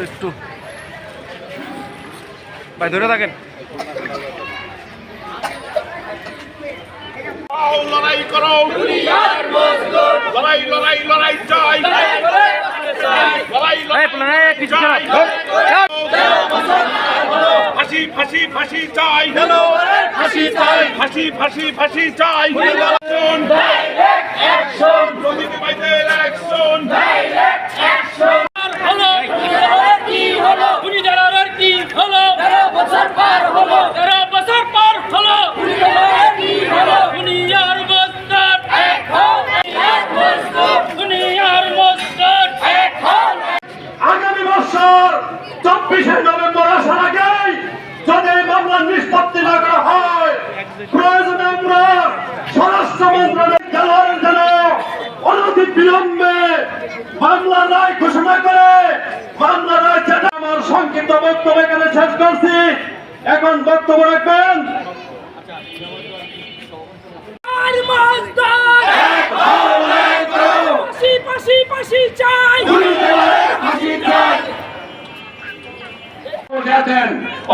একটু ভাই ধরে থাকেন। লড়াই করো, লড়াই লড়াই লড়াই চাই, লড়াই লড়াই চাই, ফাঁসি ফাঁসি ফাঁসি চাই, ফাঁসি চাই, ফাঁসি ফাঁসি ফাঁসি চাই, প্রতিটি বাইদের অ্যাকশন, আগামী বছর 24শে নভেম্বর আসার আগেই যদি মামলার নিষ্পত্তি না করা হয়, প্রয়োজনে আমরা স্বরাষ্ট্র মন্ত্রণালয়ের যেন অনতি বিলম্বে মামলার রায় ঘোষণা করে মামলার রায় যেটা। আমার সংক্ষিপ্ত বক্তব্য এখানে শেষ করছি। এখন বক্তব্য রাখবেন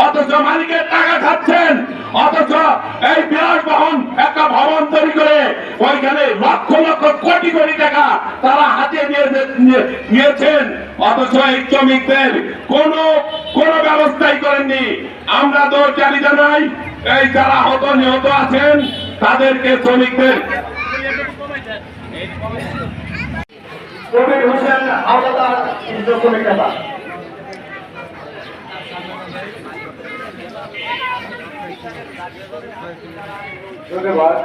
অথচ মালিকের টাকা খাচ্ছেন, অথচ এই বিলাসবহন একটা ভবন তৈরি করে ওইখানে লক্ষ লক্ষ কোটি কোটি টাকা তারা হাতে নিয়েছেন, অথচ এই শ্রমিকদের কোন ব্যবস্থাই করেননি। আমরা দোষ জানি জানাই, এই যারা হত নিহত আছেন তাদেরকে শ্রমিকদের কবির হোসেন হাওলাদার শ্রমিক নেতা। ধন্যবাদ।